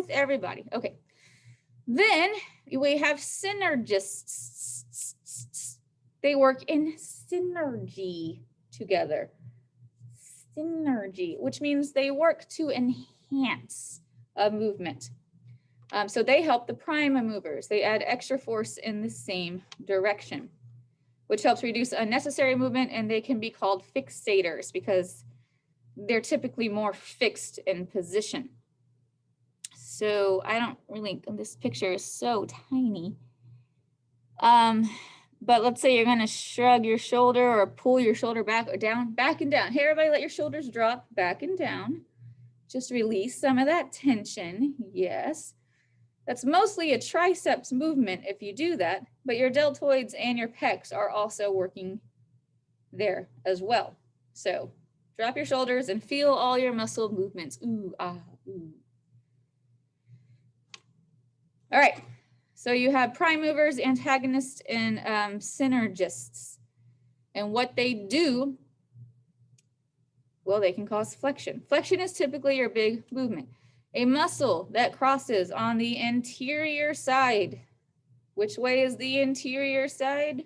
with everybody. Okay. Then we have synergists. They work in synergy together. Synergy, which means they work to enhance a movement. So they help the prime movers. They add extra force in the same direction, which helps reduce unnecessary movement, and they can be called fixators because they're typically more fixed in position. So I don't really, this picture is so tiny. But let's say you're gonna shrug your shoulder or pull your shoulder back or down, back and down. Hey, everybody, let your shoulders drop back and down. Just release some of that tension, yes. That's mostly a triceps movement if you do that, but your deltoids and your pecs are also working there as well. So drop your shoulders and feel all your muscle movements. Ooh, ah, ooh. All right, so you have prime movers, antagonists, and synergists. And what they do, well, they can cause flexion. Flexion is typically your big movement. A muscle that crosses on the anterior side. Which way is the interior side?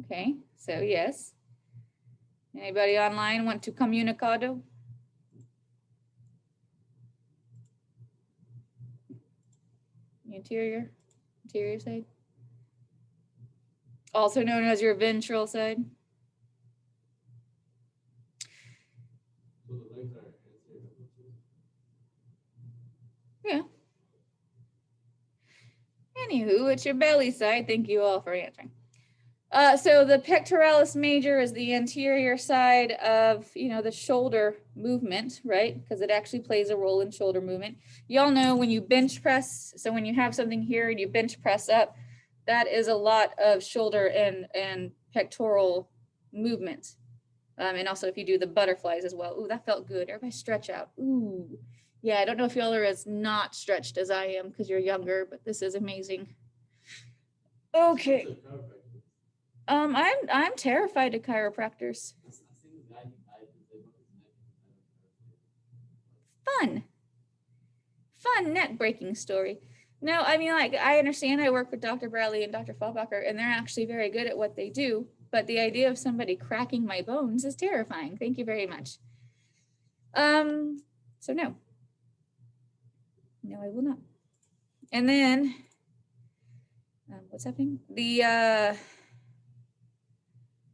Okay, so yes. Anybody online want to comunicado? Interior side. Also known as your ventral side. Yeah. Anywho, it's your belly side. Thank you all for answering. So the pectoralis major is the anterior side of, the shoulder movement, right? Because it actually plays a role in shoulder movement. Y'all know when you bench press, so when you have something here and you bench press up, that is a lot of shoulder and pectoral movement. And also if you do the butterflies as well. Ooh, that felt good. Everybody stretch out. Ooh. Yeah, I don't know if y'all are as not stretched as I am because you're younger, but this is amazing. Okay. I'm terrified of chiropractors. Fun net breaking story. No, I mean, like, I understand. I work with Dr. Bradley and Dr. Fallbacher, and they're actually very good at what they do. But the idea of somebody cracking my bones is terrifying. Thank you very much. So no, I will not. And then, what's happening?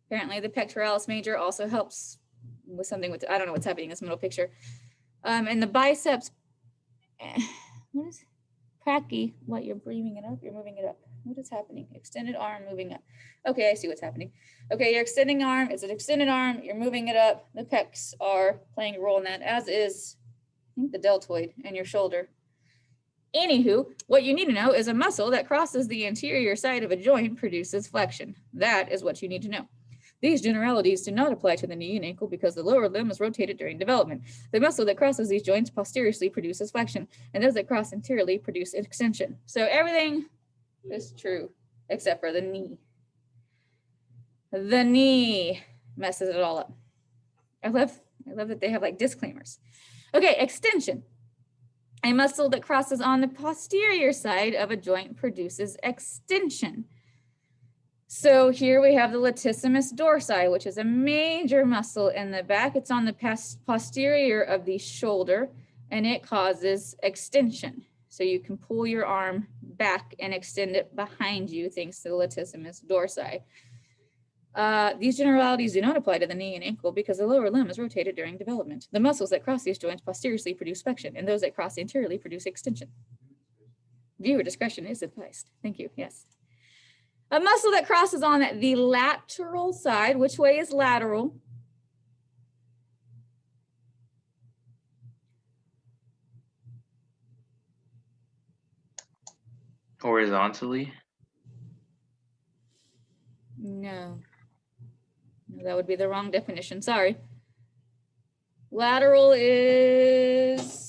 Apparently the pectoralis major also helps with something with, I don't know what's happening in this middle picture. And the biceps, what is Pracky? What, you're moving it up? You're moving it up. What is happening? Extended arm moving up. Okay, I see what's happening. Okay, your extending arm, it's an extended arm, you're moving it up. The pecs are playing a role in that, as is, I think, the deltoid and your shoulder. Anywho, what you need to know is a muscle that crosses the anterior side of a joint produces flexion. That is what you need to know. These generalities do not apply to the knee and ankle because the lower limb is rotated during development. The muscle that crosses these joints posteriorly produces flexion, and those that cross anteriorly produce extension. So everything is true except for the knee. The knee messes it all up. I love that they have like disclaimers. Okay, extension. A muscle that crosses on the posterior side of a joint produces extension. So here we have the latissimus dorsi, which is a major muscle in the back. It's on the posterior of the shoulder, and it causes extension. So you can pull your arm back and extend it behind you thanks to the latissimus dorsi. These generalities do not apply to the knee and ankle because the lower limb is rotated during development. The muscles that cross these joints posteriorly produce flexion, and those that cross anteriorly produce extension. Viewer discretion is advised. Thank you. Yes. A muscle that crosses on the lateral side. Which way is lateral? Horizontally? No, that would be the wrong definition. Sorry. Lateral is...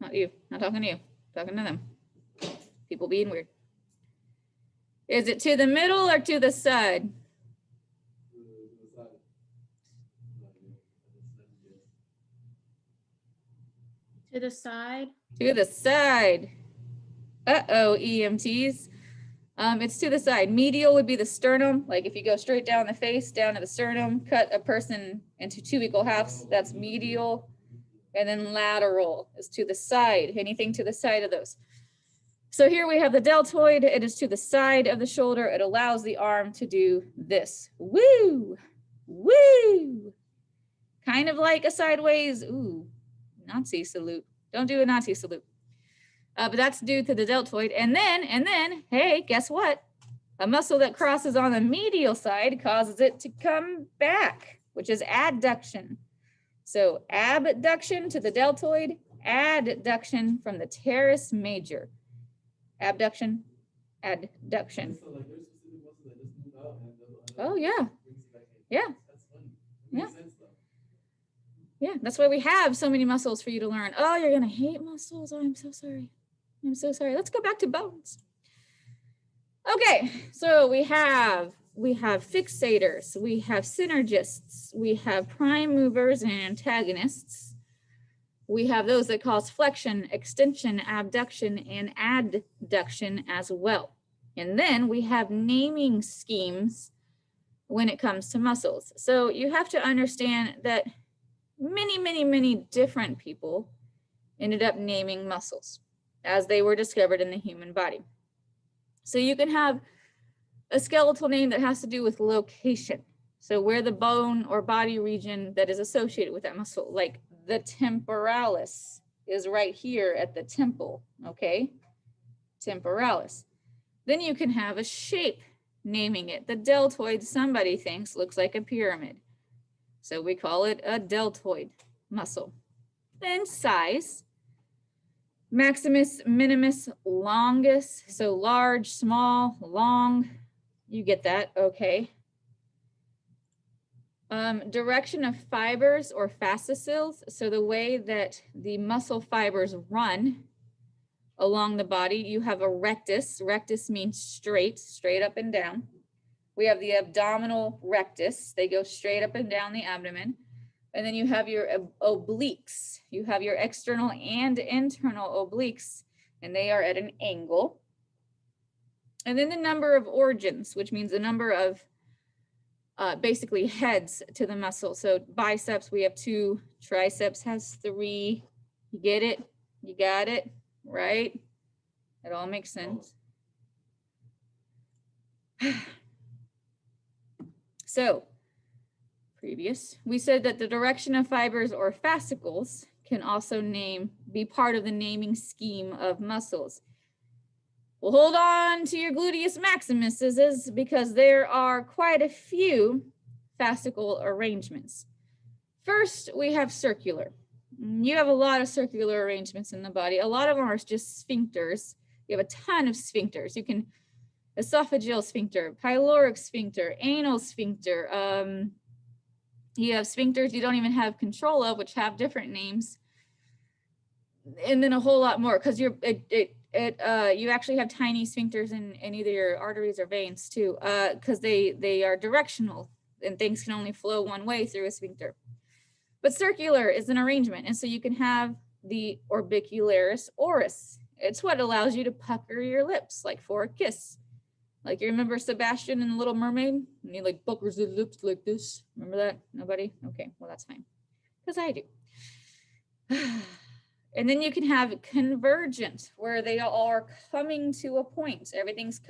Not you. Not talking to you. Talking to them. People being weird. Is it to the middle or to the side? To the side. To the side. Uh-oh, EMTs. It's to the side. Medial would be the sternum. Like if you go straight down the face, down to the sternum, cut a person into 2 equal halves, that's medial. And then lateral is to the side, anything to the side of those. So here we have the deltoid. It is to the side of the shoulder. It allows the arm to do this. Woo, woo. Kind of like a sideways, ooh, Nazi salute. Don't do a Nazi salute. But that's due to the deltoid. And then, hey, guess what? A muscle that crosses on the medial side causes it to come back, which is adduction. So abduction to the deltoid, adduction from the teres major. Abduction, adduction. Oh, yeah. Yeah. Yeah. Yeah, that's why we have so many muscles for you to learn. Oh, you're going to hate muscles. Oh, I'm so sorry. I'm so sorry. Let's go back to bones. Okay, so we have fixators, we have synergists, we have prime movers and antagonists. We have those that cause flexion, extension, abduction, and adduction as well. And then we have naming schemes when it comes to muscles. So you have to understand that many different people ended up naming muscles as they were discovered in the human body. So you can have a skeletal name that has to do with location. So where the bone or body region that is associated with that muscle, like the temporalis is right here at the temple, okay? Temporalis. Then you can have a shape naming it. The deltoid, somebody thinks, looks like a pyramid. So we call it a deltoid muscle. Then size. Maximus, minimus, longus. So large, small, long. You get that, okay. Direction of fibers or fascicles. So the way that the muscle fibers run along the body, you have a rectus. Rectus means straight up and down. We have the abdominal rectus. They go straight up and down the abdomen. And then you have your obliques. You have your external and internal obliques, and they are at an angle. And then the number of organs, which means the number of basically heads to the muscle. So biceps, we have 2. Triceps has 3. You get it? You got it, right? It all makes sense. So previous, we said that the direction of fibers or fascicles can also be part of the naming scheme of muscles. Well, hold on to your gluteus maximuses because there are quite a few fascicle arrangements. First, we have circular. You have a lot of circular arrangements in the body. A lot of them are just sphincters. You have a ton of sphincters. You can esophageal sphincter, pyloric sphincter, anal sphincter. You have sphincters you don't even have control of, which have different names, and then a whole lot more because you actually have tiny sphincters in either your arteries or veins too, because they are directional and things can only flow one way through a sphincter. But circular is an arrangement, and so you can have the orbicularis oris. It's what allows you to pucker your lips, like for a kiss. Like you remember Sebastian in The Little Mermaid? And he like puckers his lips like this. Remember that? Nobody? Okay, well that's fine. Because I do. And then you can have convergent, where they all are coming to a point. Everything's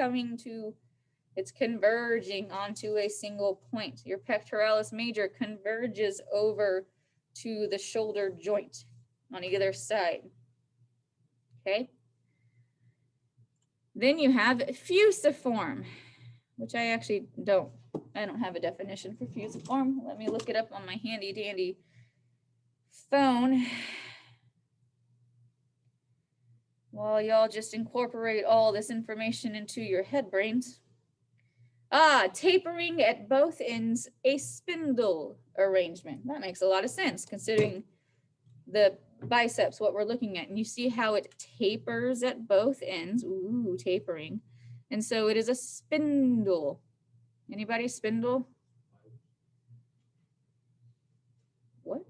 it's converging onto a single point. Your pectoralis major converges over to the shoulder joint on either side. Okay. Then you have fusiform, which I actually don't have a definition for fusiform. Let me look it up on my handy dandy phone. While y'all just incorporate all this information into your head brains. Tapering at both ends, a spindle arrangement. That makes a lot of sense considering the biceps, what we're looking at. And you see how it tapers at both ends. Ooh, tapering. And so it is a spindle. Anybody spindle? What?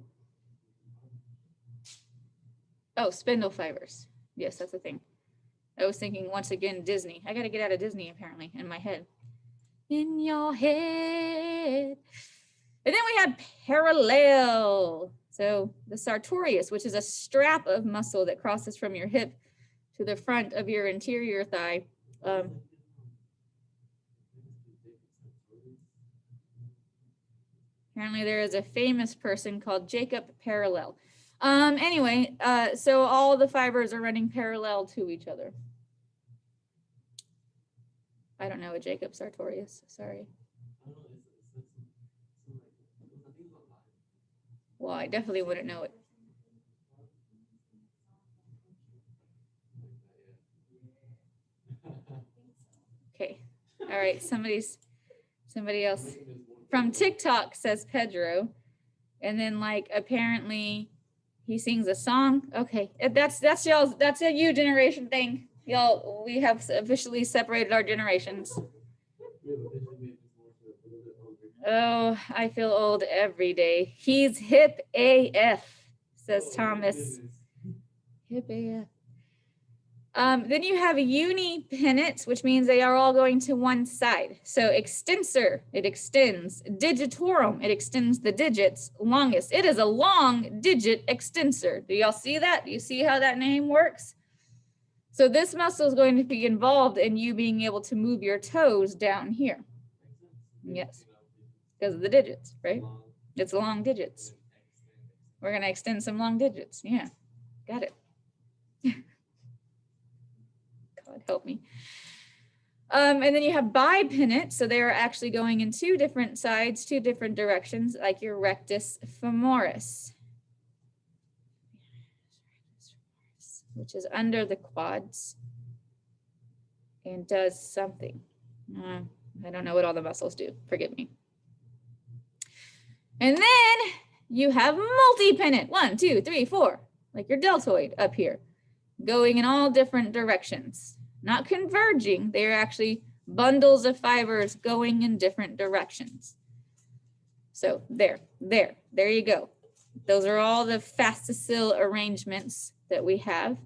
Oh, spindle fibers. Yes, that's a thing. I was thinking once again, Disney. I got to get out of Disney apparently in my head. In your head. And then we have parallel. So the sartorius, which is a strap of muscle that crosses from your hip to the front of your interior thigh. Apparently there is a famous person called Jacob Parallel. Anyway, so all the fibers are running parallel to each other. I don't know a Jacob Sartorius, sorry. Well, I definitely wouldn't know it. Okay, all right, somebody else from TikTok says Pedro. And then like apparently he sings a song. Okay, that's y'all's, that's a you generation thing. Y'all, we have officially separated our generations. Oh, I feel old every day. He's hip AF, says Thomas. Hip AF. Then you have a unipennate, which means they are all going to one side. So extensor, it extends. Digitorum, it extends the digits. Longest, it is a long digit extensor. Do y'all see that? Do you see how that name works? So this muscle is going to be involved in you being able to move your toes down here. Yes, because of the digits, right? It's long digits. We're going to extend some long digits. Yeah, got it. God help me. And then you have bipennate. So they are actually going in two different sides, two different directions, like your rectus femoris, which is under the quads and does something. I don't know what all the muscles do. Forgive me. And then you have multipennate. 1, 2, 3, 4, like your deltoid up here, going in all different directions, not converging. They're actually bundles of fibers going in different directions. So there you go. Those are all the fascicle arrangements that we have.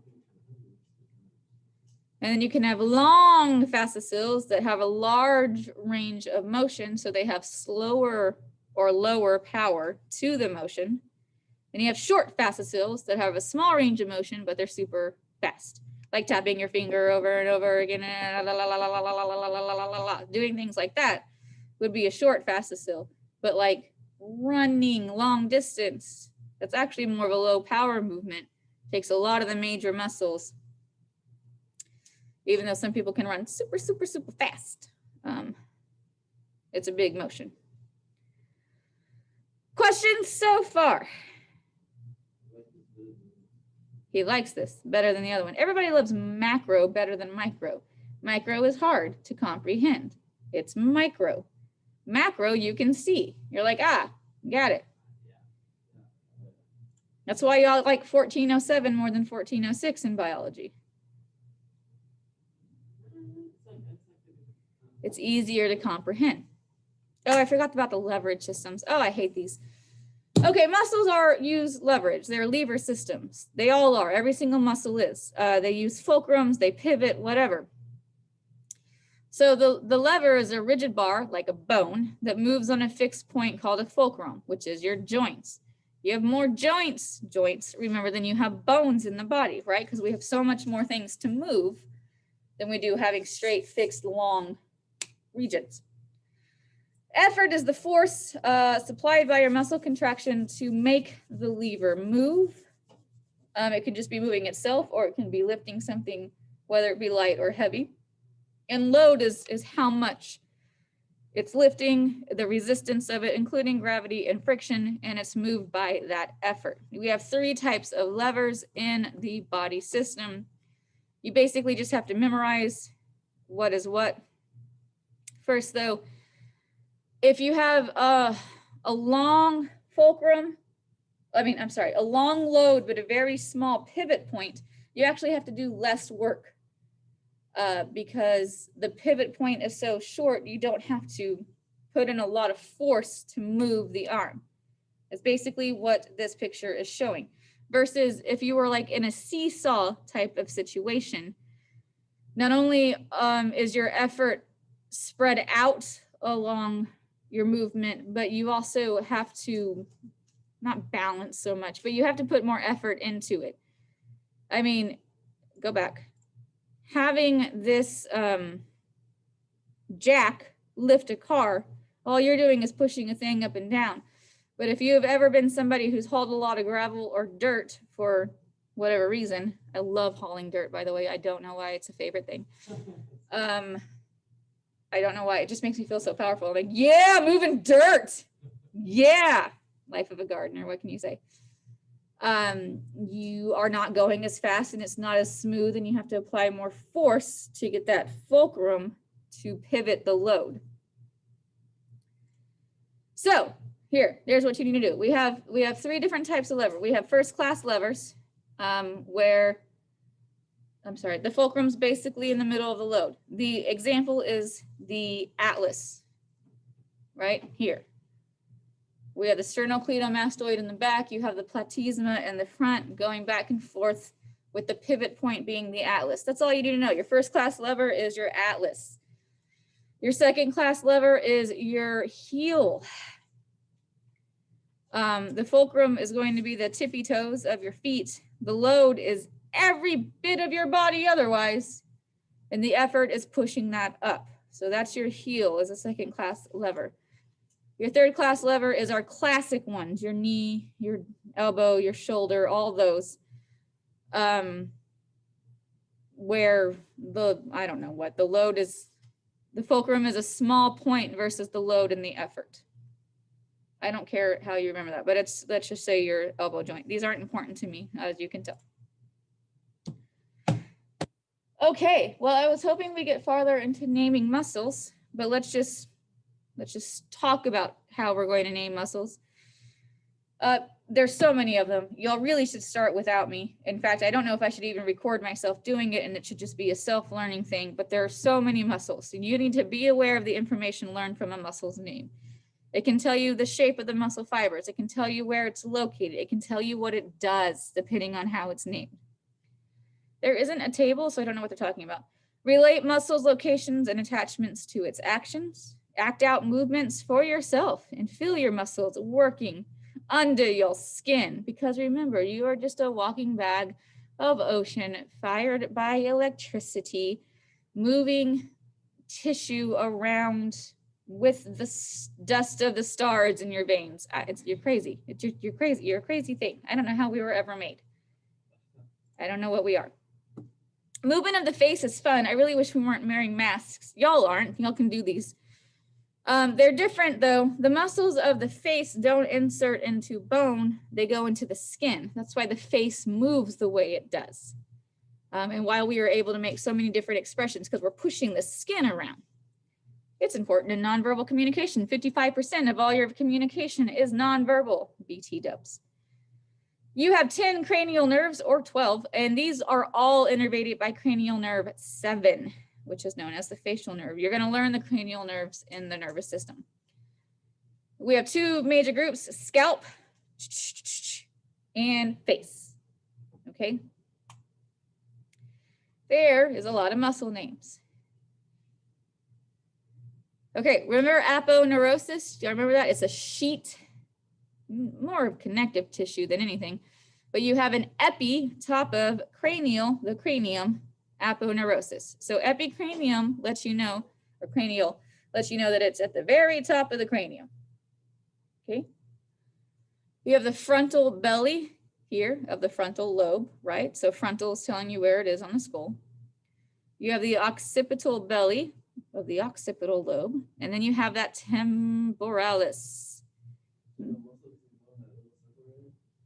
And then you can have long fascicles that have a large range of motion. So they have slower or lower power to the motion. And you have short fascicles that have a small range of motion, but they're super fast. Like tapping your finger over and over again, doing things like that would be a short fascicle. But like running long distance, that's actually more of a low power movement. Takes a lot of the major muscles, even though some people can run super, super, super fast. It's a big motion. Questions so far? He likes this better than the other one. Everybody loves macro better than micro. Micro is hard to comprehend. It's micro. Macro you can see. You're like, ah, got it. That's why y'all like 1407 more than 1406 in biology. It's easier to comprehend. Oh, I forgot about the leverage systems. Oh, I hate these. Okay, muscles use leverage. They're lever systems. They all are. Every single muscle is. They use fulcrums, they pivot, whatever. So the lever is a rigid bar, like a bone, that moves on a fixed point called a fulcrum, which is your joints. You have more joints, remember, than you have bones in the body, right? Because we have so much more things to move than we do having straight, fixed, long regions. Effort is the force supplied by your muscle contraction to make the lever move. It can just be moving itself, or it can be lifting something, whether it be light or heavy. And load is how much it's lifting, the resistance of it, including gravity and friction, and it's moved by that effort. We have 3 types of levers in the body system. You basically just have to memorize what is what. First, though, if you have a long fulcrum, a long load, but a very small pivot point, you actually have to do less work. because the pivot point is so short, you don't have to put in a lot of force to move the arm. That's basically what this picture is showing. Versus if you were like in a seesaw type of situation, not only is your effort spread out along your movement, but you also have to not balance so much, but you have to put more effort into it. I mean, go back. Having this jack lift a car, all you're doing is pushing a thing up and down. But if you have ever been somebody who's hauled a lot of gravel or dirt for whatever reason, I love hauling dirt, by the way. I don't know why it's a favorite thing. I don't know why. It just makes me feel so powerful. I'm like, yeah, moving dirt. Yeah. Life of a gardener. What can you say? You are not going as fast and it's not as smooth, and you have to apply more force to get that fulcrum to pivot the load. So there's what you need to do. We have 3 different types of lever. We have first class levers, where, I'm sorry, the fulcrum's basically in the middle of the load. The example is the Atlas, right here. We have the sternocleidomastoid in the back. You have the platysma in the front, going back and forth with the pivot point being the Atlas. That's all you need to know. Your first class lever is your Atlas. Your second class lever is your heel. The fulcrum is going to be the tippy toes of your feet. The load is every bit of your body otherwise, and the effort is pushing that up. So that's your heel as a second class lever. Your third class lever is our classic ones, your knee, your elbow, your shoulder, all those. Where I don't know what, the load is, the fulcrum is a small point versus the load and the effort. I don't care how you remember that, but let's just say your elbow joint. These aren't important to me, as you can tell. Okay, well, I was hoping we get farther into naming muscles, but let's just talk about how we're going to name muscles. There's so many of them. Y'all really should start without me. In fact, I don't know if I should even record myself doing it, and it should just be a self-learning thing, but there are so many muscles, and you need to be aware of the information learned from a muscle's name. It can tell you the shape of the muscle fibers. It can tell you where it's located. It can tell you what it does, depending on how it's named. There isn't a table, so I don't know what they're talking about. Relate muscles, locations, and attachments to its actions. Act out movements for yourself and feel your muscles working under your skin. Because remember, you are just a walking bag of ocean fired by electricity, moving tissue around with the dust of the stars in your veins. You're crazy. You're crazy. You're a crazy thing. I don't know how we were ever made. I don't know what we are. Movement of the face is fun. I really wish we weren't wearing masks. Y'all aren't. Y'all can do these. They're different though. The muscles of the face don't insert into bone. They go into the skin. That's why the face moves the way it does. And why we are able to make so many different expressions, because we're pushing the skin around. It's important in nonverbal communication. 55% of all your communication is nonverbal, BT dubs. You have 10 cranial nerves, or 12, and these are all innervated by cranial nerve 7, which is known as the facial nerve. You're going to learn the cranial nerves in the nervous system. We have 2 major groups, scalp and face, okay? There is a lot of muscle names. Okay, remember aponeurosis? Do you remember that? It's a sheet, more of connective tissue than anything, but you have an epi top of cranial, the cranium, aponeurosis. So epicranium lets you know, or cranial, lets you know that it's at the very top of the cranium. Okay. You have the frontal belly here of the frontal lobe, right? So frontal is telling you where it is on the skull. You have the occipital belly of the occipital lobe, and then you have that temporalis.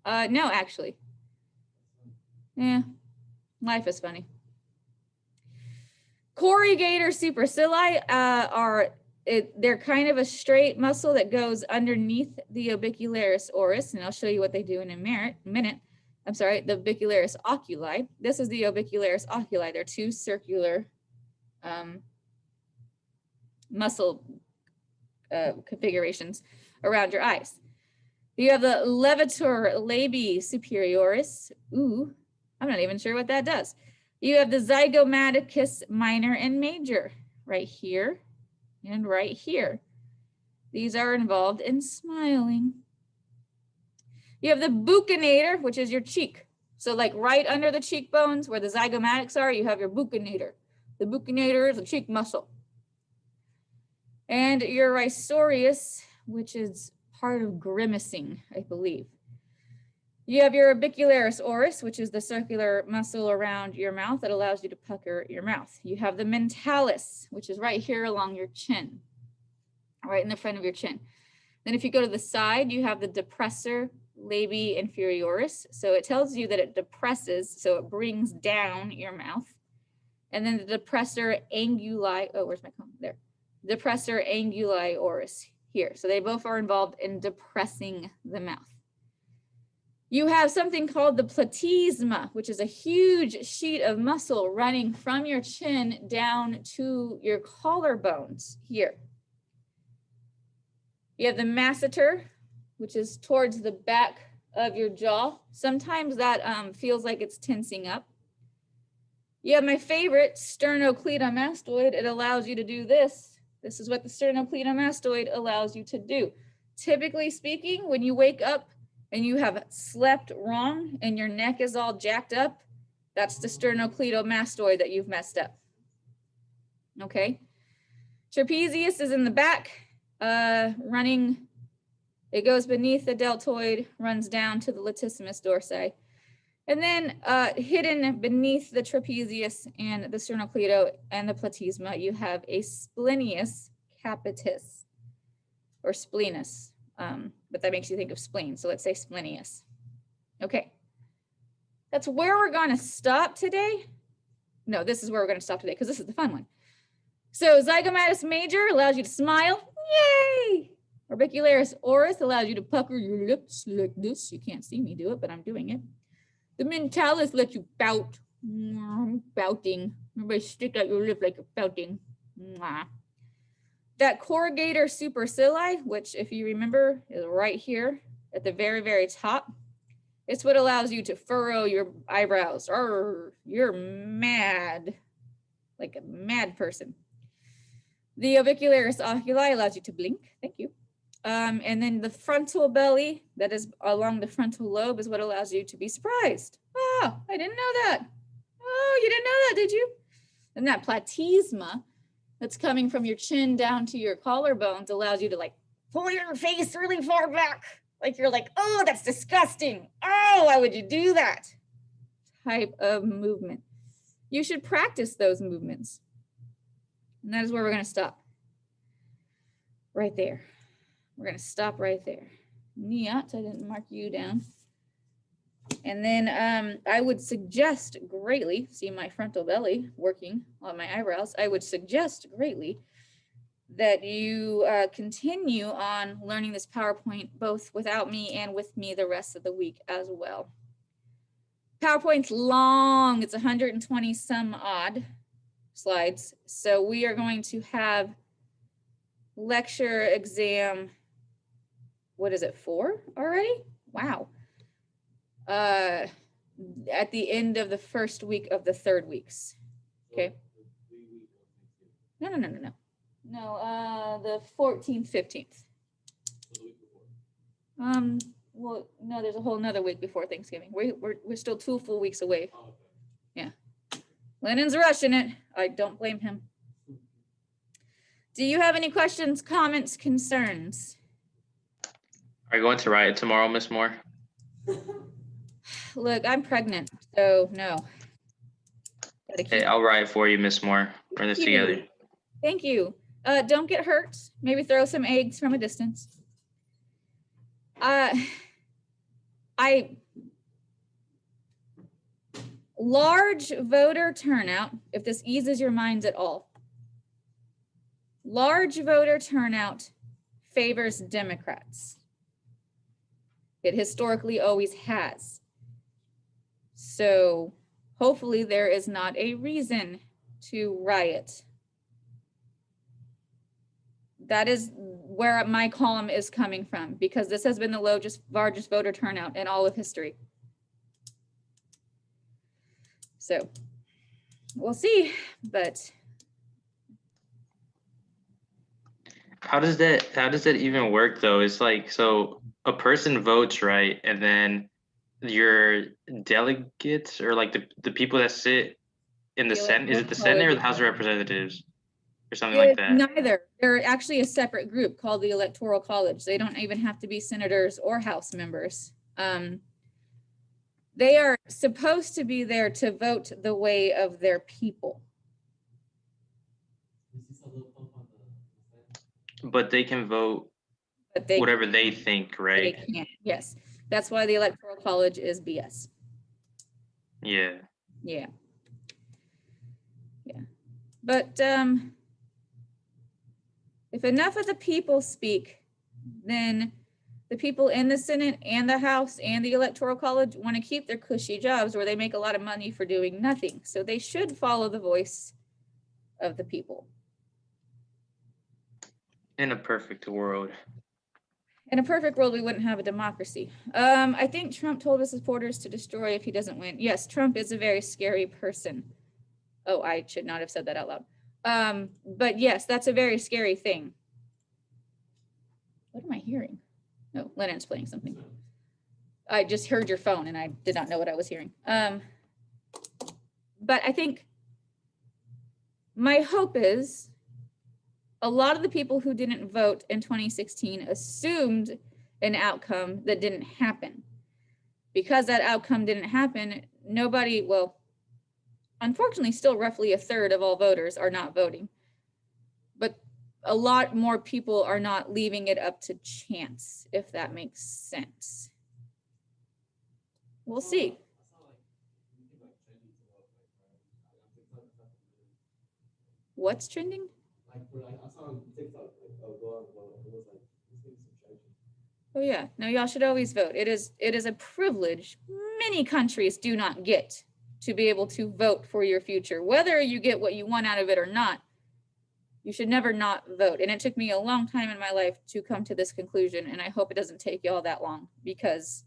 No, actually. Yeah, life is funny. Corrugator supercilii they're kind of a straight muscle that goes underneath the orbicularis oris, and I'll show you what they do in a minute. I'm sorry, the orbicularis oculi. This is the orbicularis oculi. They're 2 circular muscle configurations around your eyes. You have the levator labii superioris. Ooh, I'm not even sure what that does. You have the zygomaticus minor and major right here and right here. These are involved in smiling. You have the buccinator, which is your cheek. So like right under the cheekbones where the zygomatics are, you have your buccinator. The buccinator is a cheek muscle. And your risorius, which is part of grimacing, I believe. You have your orbicularis oris, which is the circular muscle around your mouth that allows you to pucker your mouth. You have the mentalis, which is right here along your chin, right in the front of your chin. Then if you go to the side, you have the depressor labii inferioris. So it tells you that it depresses, so it brings down your mouth. And then the depressor anguli, oh, where's my comb? There. Depressor anguli oris here. So they both are involved in depressing the mouth. You have something called the platysma, which is a huge sheet of muscle running from your chin down to your collarbones here. You have the masseter, which is towards the back of your jaw. Sometimes that feels like it's tensing up. You have my favorite, sternocleidomastoid. It allows you to do this. This is what the sternocleidomastoid allows you to do. Typically speaking, when you wake up and you have slept wrong and your neck is all jacked up, that's the sternocleidomastoid that you've messed up. Okay. Trapezius is in the back, running. It goes beneath the deltoid, runs down to the latissimus dorsi. And then hidden beneath the trapezius and the sternocleido and the platysma, you have a splenius capitis, or splenus, but that makes you think of spleen. So let's say splenius. Okay, that's where we're gonna stop today. No, this is where we're gonna stop today because this is the fun one. So zygomatus major allows you to smile, yay! Orbicularis oris allows you to pucker your lips like this. You can't see me do it, but I'm doing it. The mentalis lets you pout. I'm pouting. Everybody stick out your lip like you're pouting. That corrugator supercilii, which if you remember is right here at the very, very top. It's what allows you to furrow your eyebrows. Arr, you're mad, like a mad person. The orbicularis oculi allows you to blink. Thank you. And then the frontal belly that is along the frontal lobe is what allows you to be surprised. Oh, I didn't know that. Oh, you didn't know that, did you? And that platysma that's coming from your chin down to your collarbones allows you to like pull your face really far back. Like you're like, oh, that's disgusting. Oh, why would you do that? Type of movement. You should practice those movements. And that is where we're going to stop. Right there. We're going to stop right there. Niat, I didn't mark you down. And then I would suggest greatly, see my frontal belly working on my eyebrows, I would suggest greatly that you continue on learning this PowerPoint both without me and with me the rest of the week as well. PowerPoint's long, it's 120 some odd slides. So we are going to have lecture exam, what is it, 4 already? Wow. At the end of the first week of the 3rd weeks. Okay. No, the 14th, 15th. Well, no, there's a whole nother week before Thanksgiving. We're still 2 full weeks away. Yeah. Lennon's rushing it. I don't blame him. Do you have any questions, comments, concerns? Are you going to riot tomorrow, Miss Moore? Look, I'm pregnant, so no. Hey, I'll riot for you, Miss Moore. We're in this together. Thank you. Don't get hurt. Maybe throw some eggs from a distance. Large voter turnout, if this eases your minds at all. Large voter turnout favors Democrats. It historically always has. So hopefully there is not a reason to riot That is where my column is coming from, because this has been the largest voter turnout in all of history. So we'll see, but How does that even work though? It's like, so a person votes, right? And then your delegates, or like the people that sit in the The Senate, is it the Senate or the House of Representatives or something like it's that? neither. They're actually a separate group called the Electoral College. They don't even have to be senators or House members. They are supposed to be there to vote the way of their people. But they can vote But they whatever they think, right? can't. Yes, that's why the Electoral College is BS. Yeah. Yeah. But if enough of the people speak, then the people in the Senate and the House and the Electoral College want to keep their cushy jobs where they make a lot of money for doing nothing. So they should follow the voice of the people. In a perfect world. In a perfect world, we wouldn't have a democracy. I think Trump told his supporters to destroy if he doesn't win. Yes, Trump is a very scary person. Oh, I should not have said that out loud. But yes, that's a very scary thing. What am I hearing? Oh, Lennon's playing something. I just heard your phone and I did not know what I was hearing. But I think my hope is a lot of the people who didn't vote in 2016 assumed an outcome that didn't happen. Because that outcome didn't happen, nobody, well, unfortunately, still roughly a third of all voters are not voting. But a lot more people are not leaving it up to chance, if that makes sense. We'll see. What's trending? Oh yeah, no, y'all should always vote. It is a privilege many countries do not get, to be able to vote for your future. Whether you get what you want out of it or not, you should never not vote. And it took me a long time in my life to come to this conclusion, and I hope it doesn't take y'all that long, because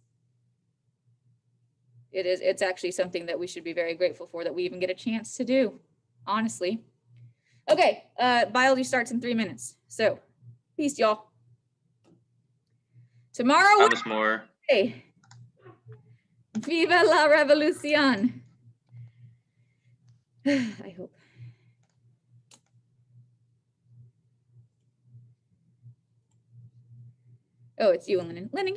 it's actually something that we should be very grateful for, that we even get a chance to do, honestly. Okay, biology starts in 3 minutes. So, peace, y'all. Tomorrow, Thomas More. Wednesday. Viva la revolución. I hope. Oh, it's you, Lennon. Lennon,